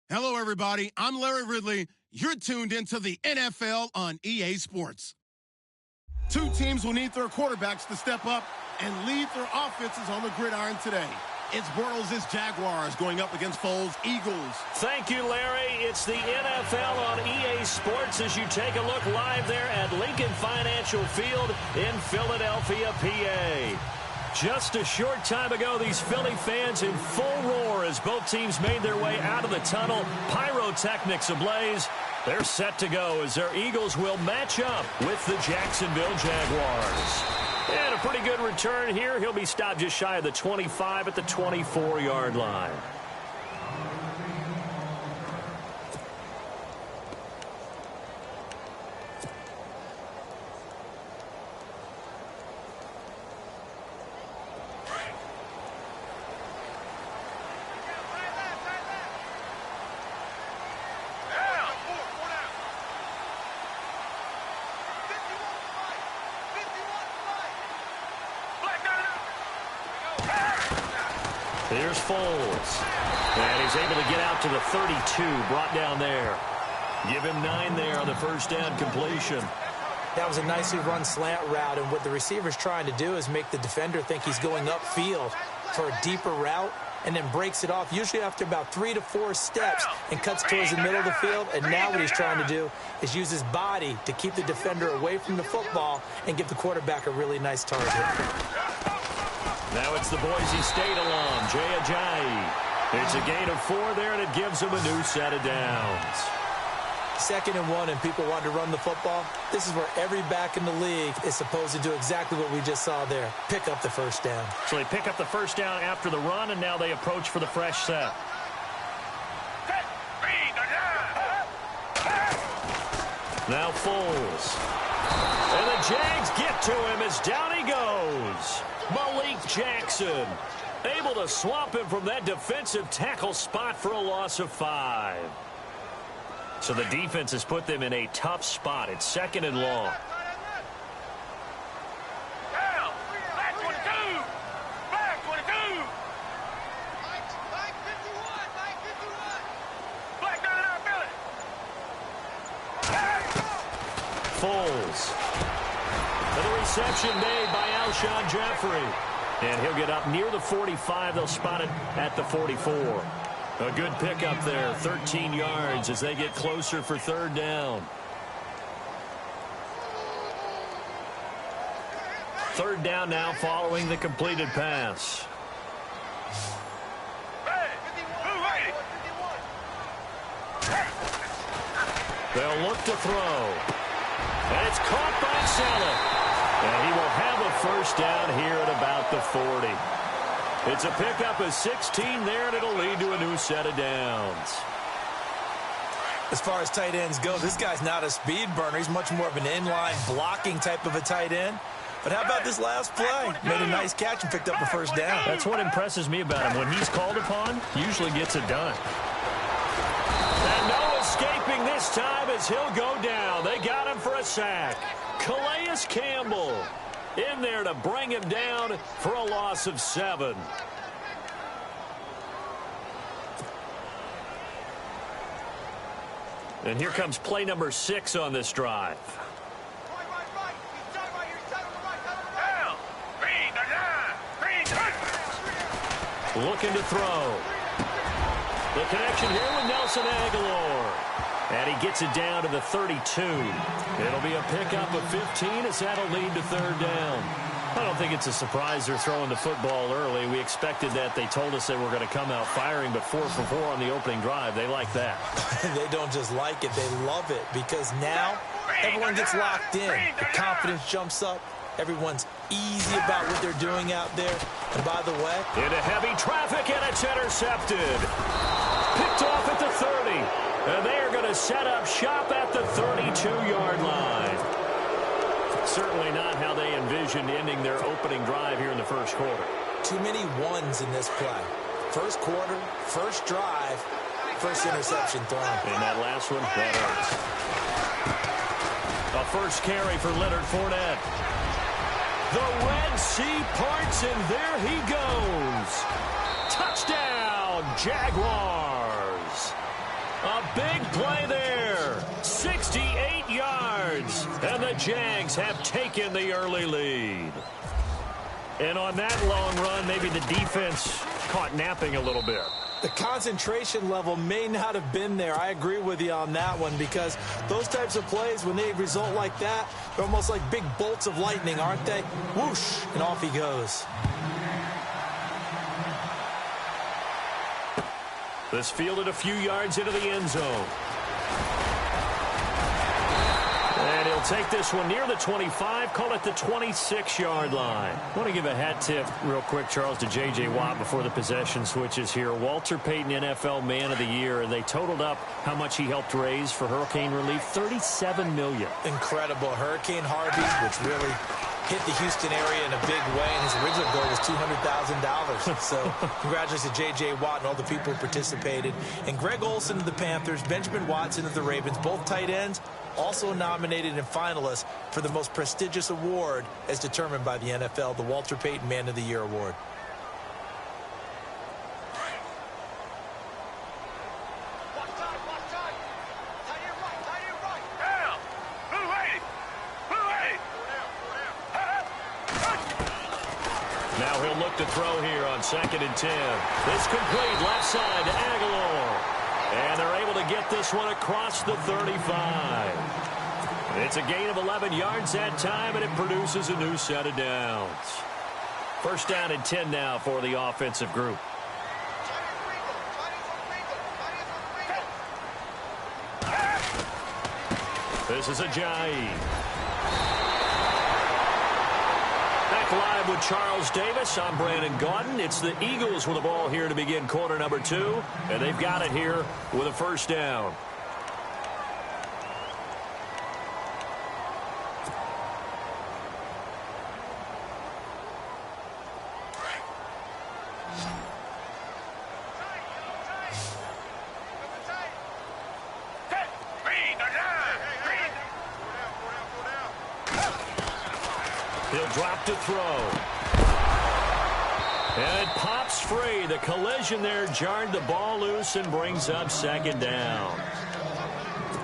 Hello, everybody. I'm Larry Ridley. You're tuned into the NFL on EA Sports. Two teams will need their quarterbacks to step up and lead their offenses on the gridiron today. It's Bortles' Jaguars going up against Foles' Eagles. Thank you, Larry. It's the NFL on EA Sports as you take a look live there at Lincoln Financial Field in Philadelphia, PA. Just a short time ago, these Philly fans in full roar as both teams made their way out of the tunnel. Pyrotechnics ablaze. They're set to go as their Eagles will match up with the Jacksonville Jaguars. And a pretty good return here. He'll be stopped just shy of the 25 at the 24-yard line. Here's Foles. And he's able to get out to the 32, brought down there. Give him 9 there on the first down completion. That was a nicely run slant route, and what the receiver's trying to do is make the defender think he's going upfield for a deeper route, and then breaks it off, usually after about 3 to 4 steps, and cuts towards the middle of the field. And now what he's trying to do is use his body to keep the defender away from the football and give the quarterback a really nice target. Now it's the Boise State alum, Jay Ajayi. It's a gain of 4 there, and it gives him a new set of downs. 2nd and 1, and people want to run the football. This is where every back in the league is supposed to do exactly what we just saw there. Pick up the first down. So they pick up the first down after the run, and now they approach for the fresh set. Now Foles. And the Jags get to him as down he goes. Malik Jackson able to swamp him from that defensive tackle spot for a loss of 5. So the defense has put them in a tough spot. It's 2nd and long. Foles. And the reception made by Alshon Jeffrey. And he'll get up near the 45. They'll spot it at the 44. A good pickup there, 13 yards as they get closer for 3rd down. 3rd down now following the completed pass. They'll look to throw. And it's caught by Saleh. And he will have a first down here at about the 40. It's a pickup of 16 there, and it'll lead to a new set of downs. As far as tight ends go, this guy's not a speed burner. He's much more of an inline blocking type of a tight end. But how about this last play? Made a nice catch and picked up a first down. That's what impresses me about him. When he's called upon, usually gets it done. And no escaping this time as he'll go down. They got him for a sack. Calais Campbell in there to bring him down for a loss of 7. And here comes play number 6 on this drive. Looking to throw. The connection here with Nelson Aguilar. And he gets it down to the 32. It'll be a pickup of 15 as that'll lead to 3rd down. I don't think it's a surprise they're throwing the football early. We expected that. They told us they were going to come out firing, but 4 for 4 on the opening drive. They like that. They don't just like it. They love it because now everyone gets locked in. The confidence jumps up. Everyone's easy about what they're doing out there. And by the way, into heavy traffic, and it's intercepted. Picked off at the 30. And they are going to set up shop at the 32-yard line. Certainly not how they envisioned ending their opening drive here in the first quarter. Too many ones in this play. First quarter, first drive, first interception thrown. And that last one, that hurts. A first carry for Leonard Fournette. The Red Sea parts, and there he goes. Touchdown, Jaguars. A big play there. 68 yards. And the Jags have taken the early lead. And on that long run, maybe the defense caught napping a little bit. The concentration level may not have been there. I agree with you on that one, because those types of plays, when they result like that, they're almost like big bolts of lightning, aren't they? Whoosh, and off he goes. This fielded a few yards into the end zone. And he'll take this one near the 25, call it the 26-yard line. I want to give a hat tip real quick, Charles, to J.J. Watt before the possession switches here. Walter Payton, NFL Man of the Year, and they totaled up how much he helped raise for hurricane relief, $37 million. Incredible. Hurricane Harvey, which really hit the Houston area in a big way, and his original goal was $200,000. So congratulations to J.J. Watt and all the people who participated. And Greg Olsen of the Panthers, Benjamin Watson of the Ravens, both tight ends, also nominated and finalists for the most prestigious award as determined by the NFL, the Walter Payton Man of the Year Award. Now he'll look to throw here on 2nd and 10. This complete left side to Aguilar. And they're able to get this one across the 35. It's a gain of 11 yards that time, and it produces a new set of downs. 1st down and 10 now for the offensive group. This is Ajayi. Back live with Charles Davis. I'm Brandon Gaudin. It's the Eagles with the ball here to begin quarter number 2. And they've got it here with a 1st down. He'll drop to throw. And it pops free. The collision there jarred the ball loose and brings up 2nd down.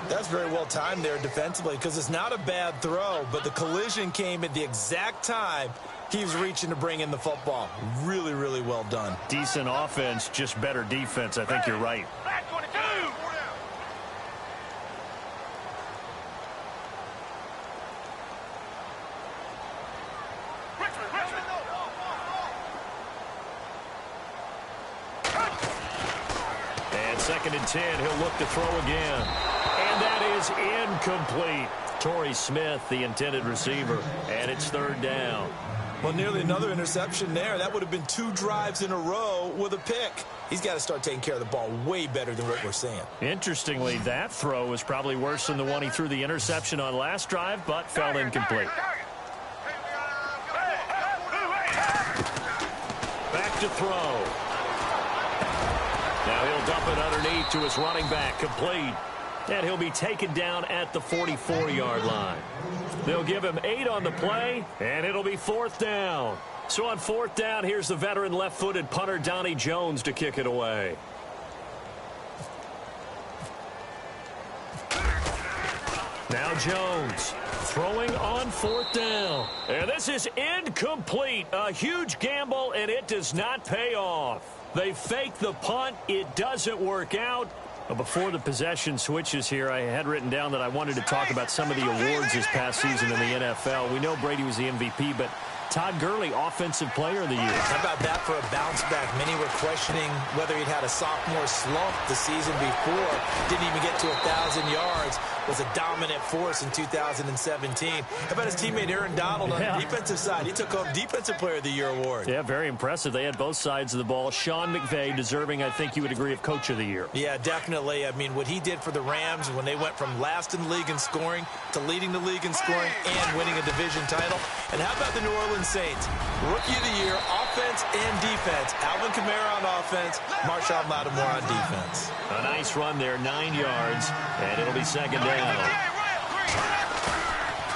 That's very well timed there defensively, because it's not a bad throw, but the collision came at the exact time he was reaching to bring in the football. Really, really well done. Decent offense, just better defense. I think you're right. And 2nd and 10, he'll look to throw again. And that is incomplete. Torrey Smith, the intended receiver, and it's 3rd down. Well, nearly another interception there. That would have been 2 drives in a row with a pick. He's got to start taking care of the ball way better than what we're seeing. Interestingly, that throw was probably worse than the one he threw the interception on last drive, but fell incomplete. Back to throw. Now he'll dump it underneath to his running back, complete. And he'll be taken down at the 44-yard line. They'll give him 8 on the play, and it'll be 4th down. So on 4th down, here's the veteran left-footed punter Donnie Jones to kick it away. Now Jones throwing on 4th down. And this is incomplete. A huge gamble, and it does not pay off. They fake the punt. It doesn't work out. Before the possession switches here, I had written down that I wanted to talk about some of the awards this past season in the NFL. We know Brady was the MVP, but Todd Gurley, Offensive Player of the Year. How about that for a bounce back? Many were questioning whether he'd had a sophomore slump the season before. Didn't even get to 1,000 yards. Was a dominant force in 2017. How about his teammate Aaron Donald on the defensive side? He took home Defensive Player of the Year award. Yeah, very impressive. They had both sides of the ball. Sean McVay deserving, I think you would agree, of Coach of the Year. Yeah, definitely. I mean, what he did for the Rams when they went from last in the league in scoring to leading the league in scoring and winning a division title. And how about the New Orleans Saints? Rookie of the Year, offense and defense. Alvin Kamara on offense, Marshawn Lattimore on defense. A nice run there, 9 yards, and it'll be 2nd down.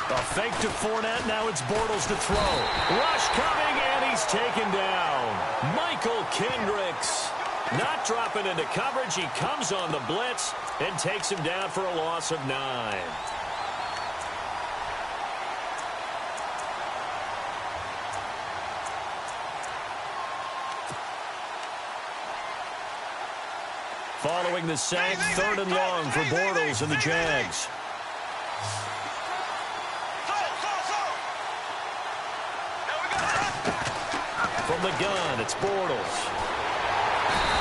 A fake to Fournette, now it's Bortles to throw. Rush coming, and he's taken down. Michael Kendricks Not dropping into coverage. He comes on the blitz and takes him down for a loss of 9. Following the sack, 3rd and long for Bortles and the Jags. From the gun, it's Bortles.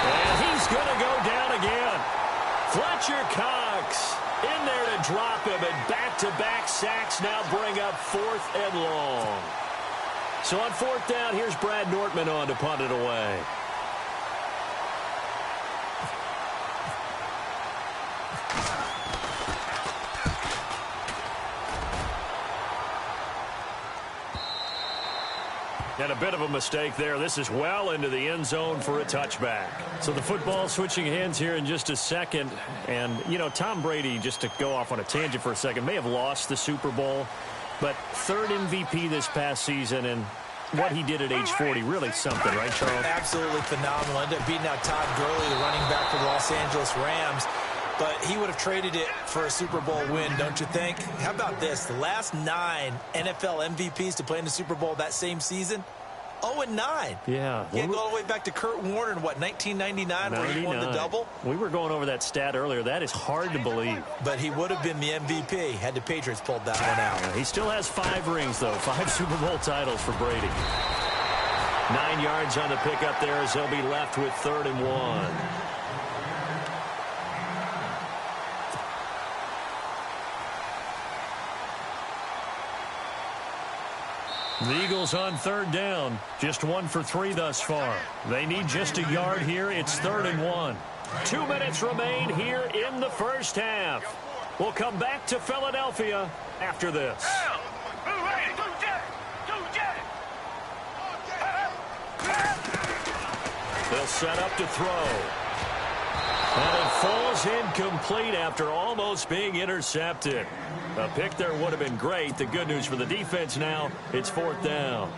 And he's going to go down again. Fletcher Cox in there to drop him, and back-to-back sacks now bring up 4th and long. So on 4th down, here's Brad Nortman on to punt it away. And a bit of a mistake there. This is well into the end zone for a touchback. So the football switching hands here in just a second. And, you know, Tom Brady, just to go off on a tangent for a second, may have lost the Super Bowl. But 3rd MVP this past season, and what he did at age 40, really something, right, Charles? Absolutely phenomenal. Ended up beating out Todd Gurley, the running back for the Los Angeles Rams. But he would have traded it for a Super Bowl win, don't you think? How about this? The last 9 NFL MVPs to play in the Super Bowl that same season, 0-9. Yeah. You go all the way back to Kurt Warner in, what, 1999 where he won the double? We were going over that stat earlier. That is hard to believe. But he would have been the MVP had the Patriots pulled that one out. Yeah, he still has 5 rings, though. 5 Super Bowl titles for Brady. 9 yards on the pickup there as they'll be left with 3rd and 1. The Eagles on 3rd down. Just 1 for 3 thus far. They need just a yard here. It's 3rd and 1. 2 minutes remain here in the first half. We'll come back to Philadelphia after this. They'll set up to throw. And it falls incomplete after almost being intercepted. A pick there would have been great. The good news for the defense now, it's 4th down.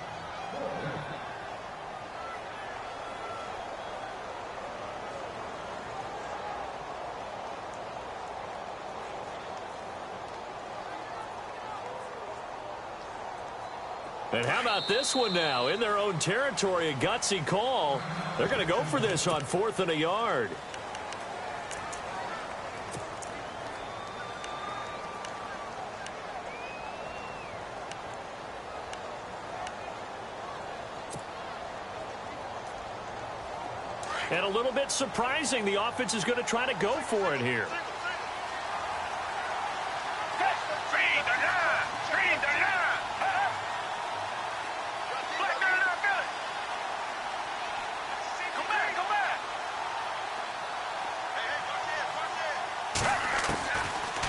And how about this one now? In their own territory, a gutsy call. They're going to go for this on 4th and a yard. And a little bit surprising, the offense is going to try to go for it here.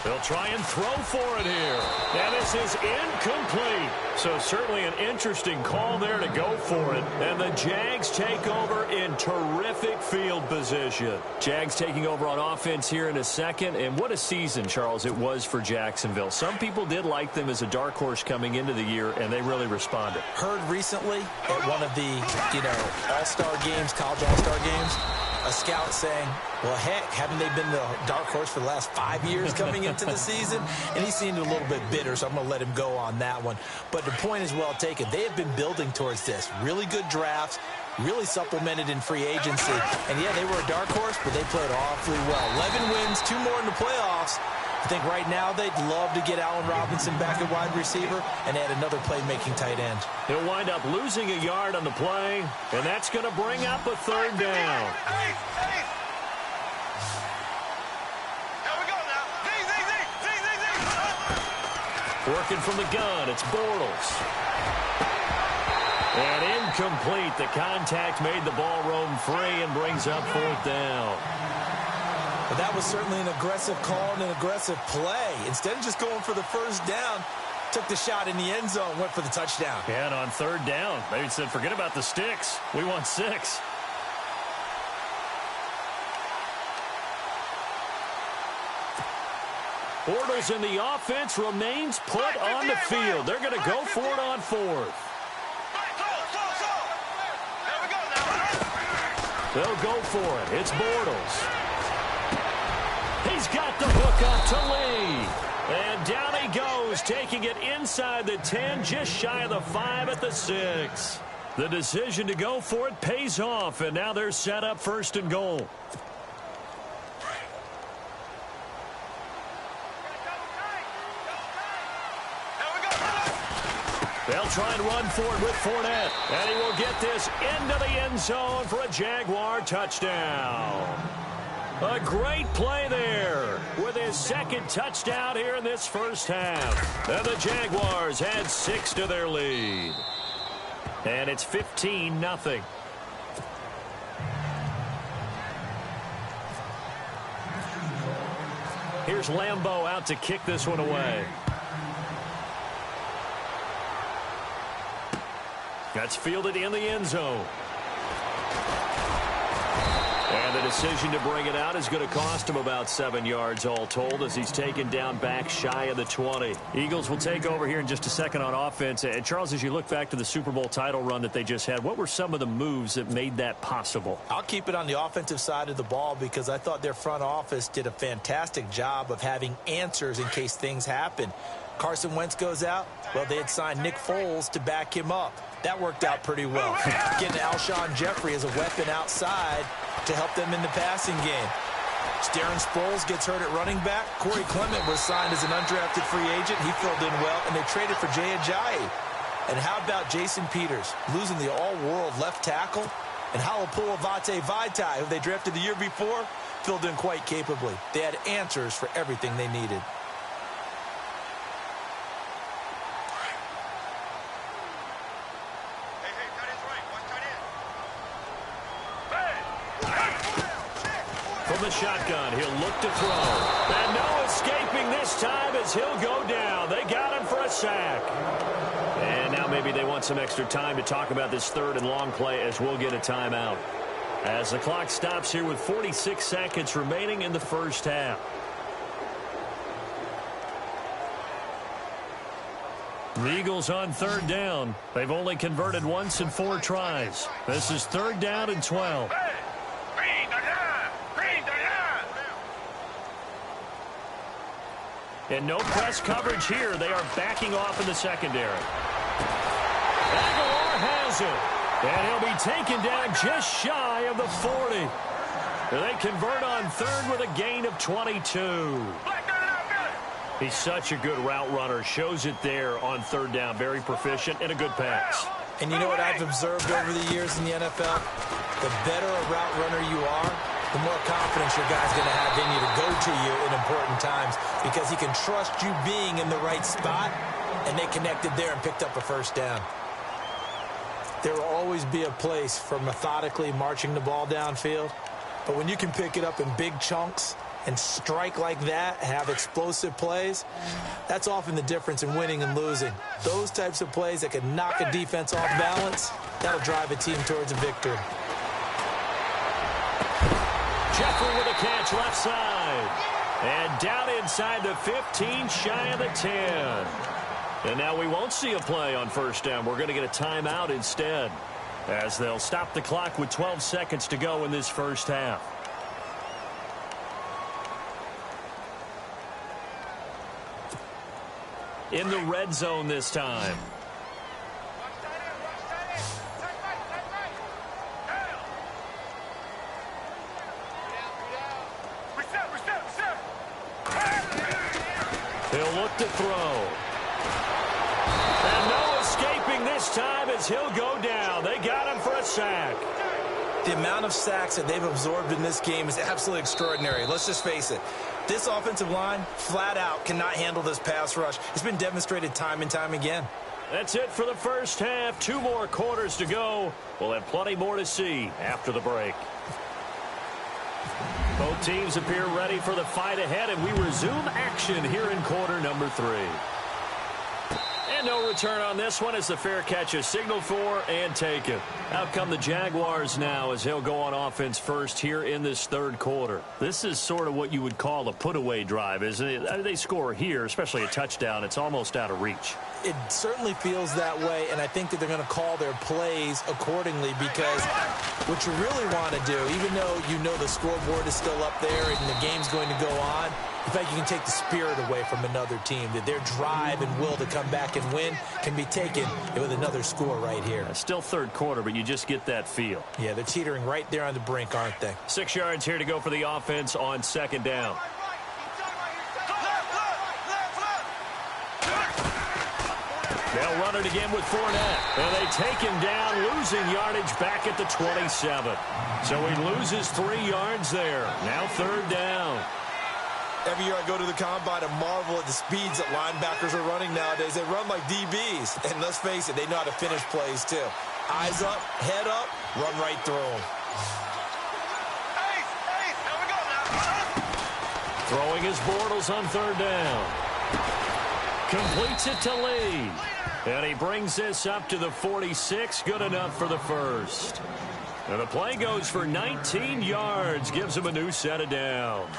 They'll try and throw for it here. And this is incomplete. So certainly an interesting call there to go for it. And the Jags take over in terrific field position. Jags taking over on offense here in a second. And what a season, Charles, it was for Jacksonville. Some people did like them as a dark horse coming into the year, and they really responded. Heard recently at one of the, all-star games, college all-star games, a scout saying, well, heck, haven't they been the dark horse for the last 5 years coming into the season? And he seemed a little bit bitter, so I'm going to let him go on that one. But the point is well taken. They have been building towards this. Really good drafts, really supplemented in free agency. And, yeah, they were a dark horse, but they played awfully well. 11 wins, 2 more in the playoffs. I think right now they'd love to get Allen Robinson back at wide receiver and add another playmaking tight end. He'll wind up losing a yard on the play, and that's going to bring up a 3rd down. Working from the gun, it's Bortles. And incomplete. The contact made the ball roam free and brings up 4th down. But that was certainly an aggressive call and an aggressive play. Instead of just going for the first down, took the shot in the end zone, went for the touchdown. Yeah, and on 3rd down, they said, forget about the sticks. We want 6. Bortles in the offense remains put on the field. They're going to go for it on 4th. They'll go for it. It's Bortles. He's got the hook up to Lee. And down he goes, taking it inside the 10, just shy of the 5 at the 6. The decision to go for it pays off, and now they're set up 1st and goal. They'll try and run for it with Fournette. And he will get this into the end zone for a Jaguar touchdown. A great play there with his 2nd touchdown here in this first half. And the Jaguars add 6 to their lead. And it's 15-0. Here's Lambeau out to kick this one away. That's fielded in the end zone. And the decision to bring it out is going to cost him about 7 yards all told as he's taken down back shy of the 20. Eagles will take over here in just a second on offense. And Charles, as you look back to the Super Bowl title run that they just had, what were some of the moves that made that possible? I'll keep it on the offensive side of the ball because I thought their front office did a fantastic job of having answers in case things happen. Carson Wentz goes out. Well, they had signed Nick Foles to back him up. That worked out pretty well. Getting Alshon Jeffrey as a weapon outside to help them in the passing game. Darren Sproles gets hurt at running back. Corey Clement was signed as an undrafted free agent. He filled in well, and they traded for Jay Ajayi. And how about Jason Peters losing the all-world left tackle? And Halapua Vitae, who they drafted the year before, filled in quite capably. They had answers for everything they needed. From the shotgun, he'll look to throw. And no escaping this time as he'll go down. They got him for a sack. And now maybe they want some extra time to talk about this 3rd and long play as we'll get a timeout. As the clock stops here with 46 seconds remaining in the first half. The Eagles on 3rd down. They've only converted once in 4 tries. This is 3rd down and 12. And no press coverage here. They are backing off in the secondary. Aguilar has it. And he'll be taken down just shy of the 40. And they convert on 3rd with a gain of 22. He's such a good route runner. Shows it there on 3rd down. Very proficient and a good pass. And you know what I've observed over the years in the NFL? The better a route runner you are, the more confidence your guy's going to have in you to go to you in important times because he can trust you being in the right spot, and they connected there and picked up a 1st down. There will always be a place for methodically marching the ball downfield, but when you can pick it up in big chunks and strike like that, have explosive plays, that's often the difference in winning and losing. Those types of plays that can knock a defense off balance, that'll drive a team towards a victory. Jeffrey with a catch left side. And down inside the 15, shy of the 10. And now we won't see a play on 1st down. We're going to get a timeout instead, as they'll stop the clock with 12 seconds to go in this first half. In the red zone this time. He'll look to throw. And no escaping this time as he'll go down. They got him for a sack. The amount of sacks that they've absorbed in this game is absolutely extraordinary. Let's just face it. This offensive line, flat out, cannot handle this pass rush. It's been demonstrated time and time again. That's it for the first half. 2 more quarters to go. We'll have plenty more to see after the break. Both teams appear ready for the fight ahead, and we resume action here in quarter number 3. And no return on this one as the fair catch is signaled for and taken. Out come the Jaguars now as they'll go on offense first here in this third quarter. This is sort of what you would call a put-away drive, isn't it? They score here, especially a touchdown. It's almost out of reach. It certainly feels that way, and I think that they're going to call their plays accordingly because what you really want to do, even though you know the scoreboard is still up there and the game's going to go on, in fact, you can take the spirit away from another team, that their drive and will to come back and win can be taken with another score right here. Still third quarter, but you just get that feel. Yeah, they're teetering right there on the brink, aren't they? 6 yards here to go for the offense on second down. They'll run it again with Fournette. And they take him down, losing yardage back at the 27. So he loses 3 yards there. Now third down. Every year I go to the combine and marvel at the speeds that linebackers are running nowadays. They run like DBs. And let's face it, they know how to finish plays too. Eyes up, head up, run right through them. Throwing his Bortles on third down. Completes it to Lee. And he brings this up to the 46. Good enough for the first. And the play goes for 19 yards. Gives him a new set of downs.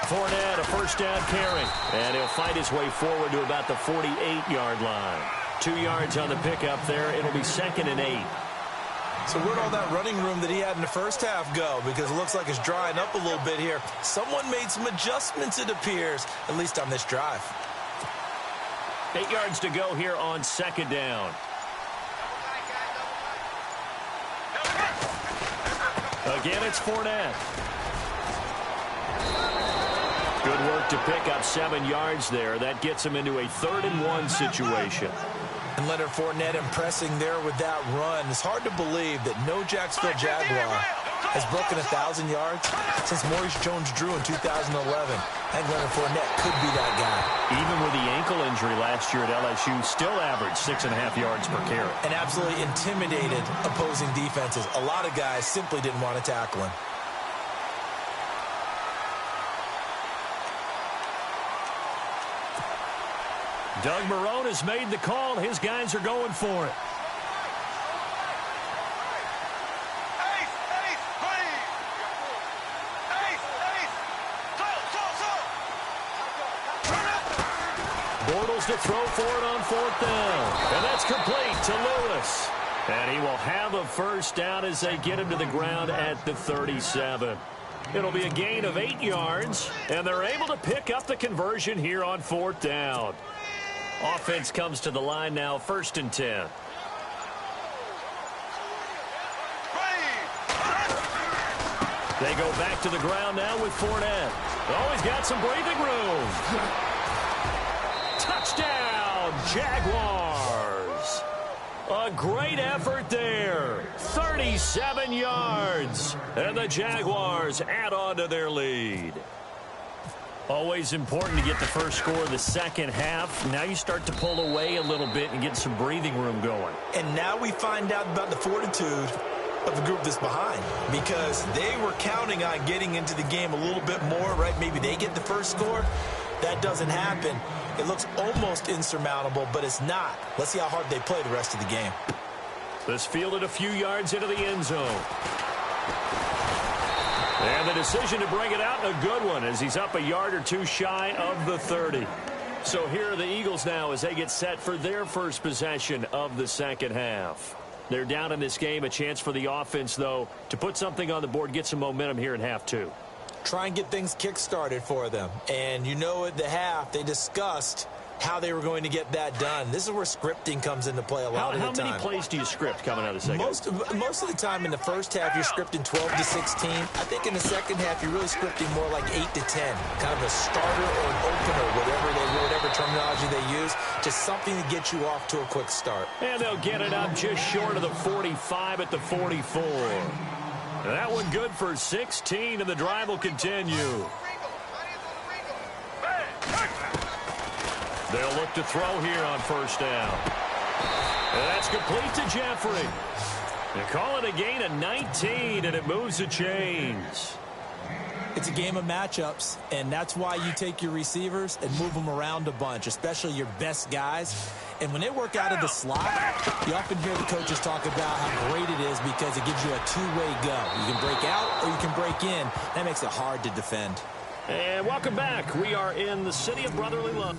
Fournette, a first down carry. And he'll fight his way forward to about the 48-yard line. 2 yards on the pickup there. It'll be 2nd and 8. So where'd all that running room that he had in the first half go? Because it looks like it's drying up a little bit here. Someone made some adjustments, it appears, at least on this drive. 8 yards to go here on second down. Again, it's Fournette. Good work to pick up 7 yards there. That gets him into a 3rd and 1 situation. And Leonard Fournette impressing there with that run. It's hard to believe that no Jacksonville Jaguar has broken 1,000 yards since Maurice Jones-Drew in 2011. And Leonard Fournette could be that guy. Even with the ankle injury last year at LSU, still averaged 6.5 yards per carry. And absolutely intimidated opposing defenses. A lot of guys simply didn't want to tackle him. Doug Marrone has made the call. His guys are going for it. Bortles to throw for it on 4th down. And that's complete to Lewis. And he will have a first down as they get him to the ground at the 37. It'll be a gain of 8 yards, and they're able to pick up the conversion here on 4th down. Offense comes to the line now, 1st and 10. They go back to the ground now with Fournette. Oh, he's got some breathing room. Touchdown, Jaguars. A great effort there. 37 yards. And the Jaguars add on to their lead. Always important to get the first score of the second half. Now you start to pull away a little bit and get some breathing room going. And now we find out about the fortitude of the group that's behind, because they were counting on getting into the game a little bit more, right? Maybe they get the first score. That doesn't happen. It looks almost insurmountable, but it's not. Let's see how hard they play the rest of the game. This fielded a few yards into the end zone. And the decision to bring it out, a good one, as he's up a yard or two shy of the 30. So here are the Eagles now as they get set for their first possession of the second half. They're down in this game. A chance for the offense, though, to put something on the board, get some momentum here in half 2. Try and get things kick-started for them. And you know at the half, they discussed how they were going to get that done. This is where scripting comes into play a lot of the time. How many plays do you script coming out of the second? Most of the time in the first half, you're scripting 12 to 16. I think in the second half, you're really scripting more like 8 to 10. Kind of a starter or an opener, whatever terminology they use. Just something to get you off to a quick start. And they'll get it up just short of the 45 at the 44. That one good for 16, and the drive will continue. They'll look to throw here on first down. And that's complete to Jeffrey. They call it a gain of 19, and it moves the chains. It's a game of matchups, and that's why you take your receivers and move them around a bunch, especially your best guys. And when they work out of the slot, you often hear the coaches talk about how great it is because it gives you a two-way go. You can break out or you can break in. That makes it hard to defend. And welcome back. We are in the city of brotherly love.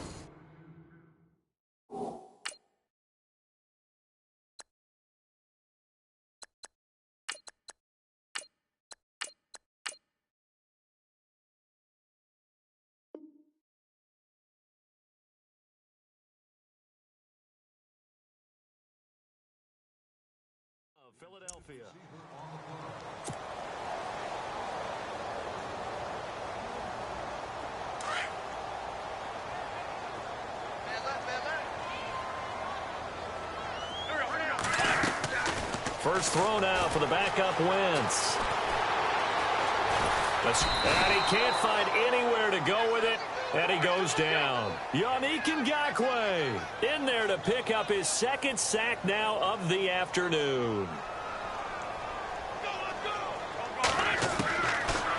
Philadelphia. First throw now for the backup Wentz. And he can't find anywhere to go with it. And he goes down. Yannick Ngakoue in there to pick up his second sack now of the afternoon.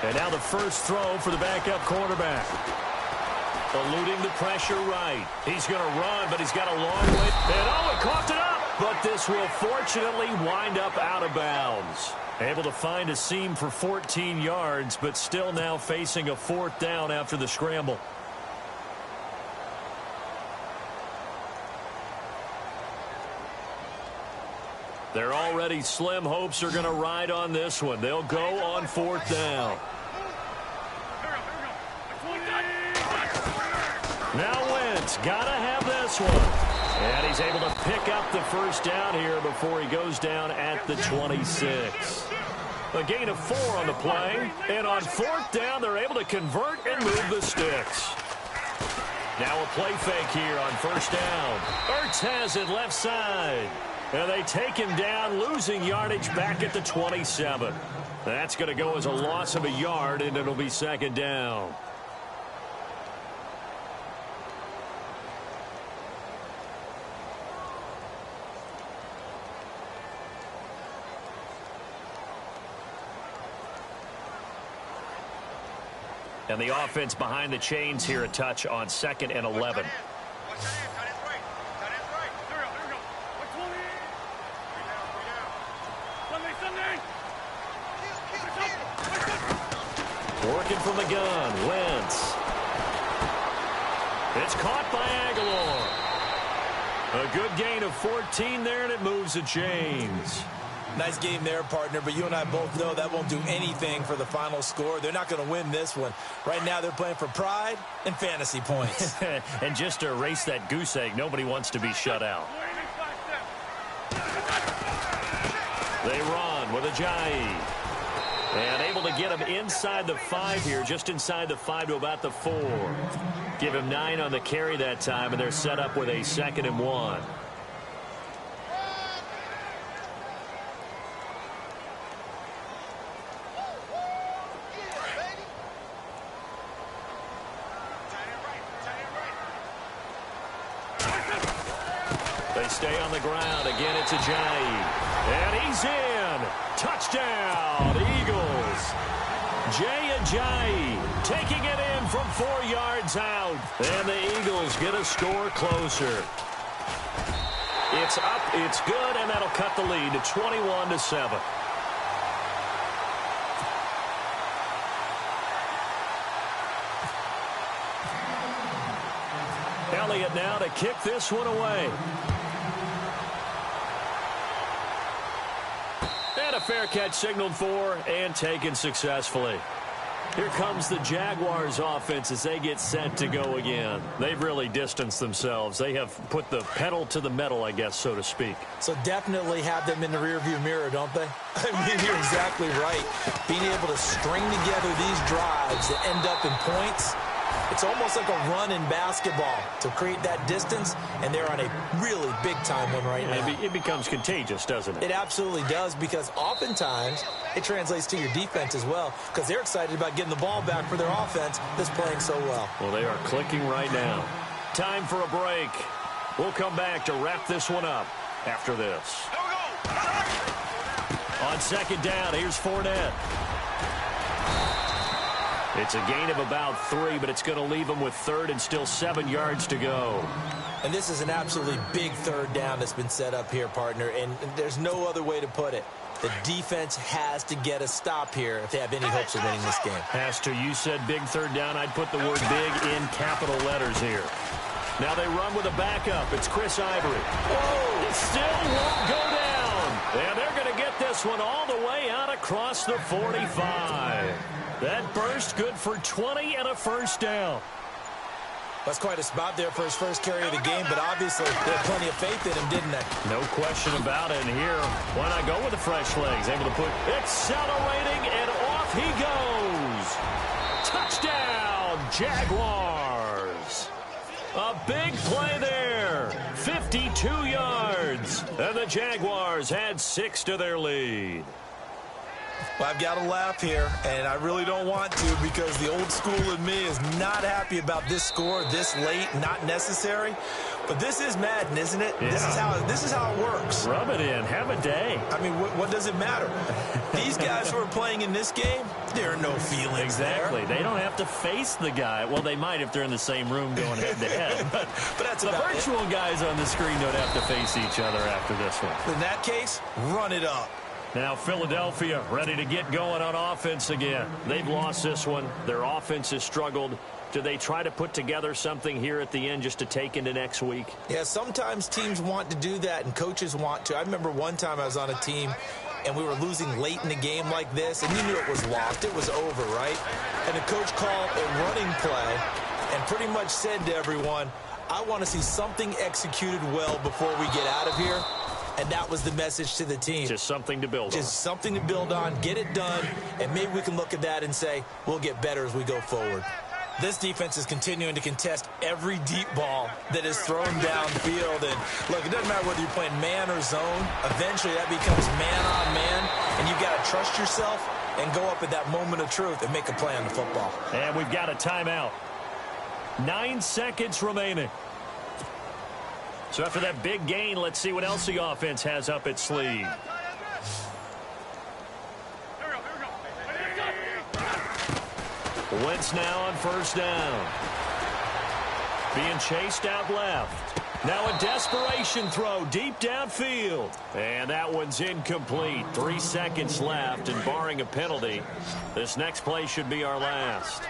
And now the first throw for the backup quarterback. Eluding the pressure right. He's going to run, but he's got a long way. And he coughed it up. But this will fortunately wind up out of bounds. Able to find a seam for 14 yards, but still now facing a fourth down after the scramble. Their already slim hopes are going to ride on this one. They'll go on fourth down. Now Wentz got to have this one. And he's able to pick up the first down here before he goes down at the 26. A gain of 4 on the play. And on fourth down, they're able to convert and move the sticks. Now a play fake here on first down. Ertz has it left side. And they take him down, losing yardage back at the 27. That's going to go as a loss of a yard, and it'll be second down. And the offense behind the chains here a touch on 2nd and 11. Working from the gun, Wentz. It's caught by Aguilar. A good gain of 14 there, and it moves the chains. Nice game there, partner, but you and I both know that won't do anything for the final score. They're not going to win this one. Right now, they're playing for pride and fantasy points. And just to erase that goose egg, nobody wants to be shut out. They run with Ajayi. And able to get him inside the 5 here, just inside the 5 to about the 4. Give him 9 on the carry that time, and they're set up with a 2nd and 1. They stay on the ground. Again, it's Ajayi. And he's in. Touchdown, Eagles. Jay Ajayi taking it in from 4 yards out. And the Eagles get a score closer. It's up, it's good, and that'll cut the lead to 21-7. Elliott now to kick this one away. And a fair catch signaled for and taken successfully. Here comes the Jaguars offense as they get set to go again. They've really distanced themselves. They have put the pedal to the metal, I guess, so to speak. So definitely have them in the rearview mirror, don't they? I mean, you're exactly right. Being able to string together these drives that end up in points, it's almost like a run in basketball to create that distance, and they're on a really big-time one right now. It becomes contagious, doesn't it? It absolutely does, because oftentimes it translates to your defense as well, because they're excited about getting the ball back for their offense that's playing so well. Well, they are clicking right now. Time for a break. We'll come back to wrap this one up after this. On second down, here's Fournette. It's a gain of about 3, but it's going to leave them with 3rd and still 7 yards to go. And this is an absolutely big 3rd down that's been set up here, partner, and there's no other way to put it. The defense has to get a stop here if they have any hopes of winning this game. Has to. You said big 3rd down. I'd put the word big in capital letters here. Now they run with a backup. It's Chris Ivory. Whoa! It still won't go down. And they're going to get this one all the way out across the 45. That burst good for 20 and a 1st down. That's quite a spot there for his first carry of the game, but obviously they had plenty of faith in him, didn't they? No question about it. And here, why not go with the fresh legs? Able to put accelerating, and off he goes. Touchdown, Jaguars. A big play there. 52 yards. And the Jaguars had 6 to their lead. Well, I've got to laugh here, and I really don't want to because the old school in me is not happy about this score this late, not necessary. But this is Madden, isn't it? Yeah. This is how it works. Rub it in. Have a day. I mean, what does it matter? These guys who are playing in this game, there are no feelings exactly. there. They don't have to face the guy. Well, they might if they're in the same room going head-to-head. But that's the virtual guys on the screen don't have to face each other after this one. In that case, run it up. Now Philadelphia ready to get going on offense again. They've lost this one. Their offense has struggled. Do they try to put together something here at the end just to take into next week? Yeah, sometimes teams want to do that and coaches want to. I remember one time I was on a team and we were losing late in the game like this, and you knew it was lost. It was over, right? And the coach called a running play and pretty much said to everyone, I want to see something executed well before we get out of here. And that was the message to the team. Just something to build on. Just something to build on, get it done, and maybe we can look at that and say, we'll get better as we go forward. This defense is continuing to contest every deep ball that is thrown downfield. And, look, it doesn't matter whether you're playing man or zone. Eventually, that becomes man on man, and you've got to trust yourself and go up at that moment of truth and make a play on the football. And we've got a timeout. 9 seconds remaining. So after that big gain, let's see what else the offense has up its sleeve. Wentz now on 1st down. Being chased out left. Now a desperation throw deep downfield. And that one's incomplete. 3 seconds left, and barring a penalty, this next play should be our last.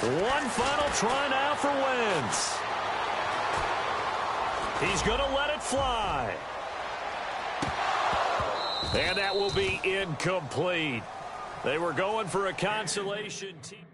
One final try now for Wentz. He's going to let it fly. And that will be incomplete. They were going for a consolation team.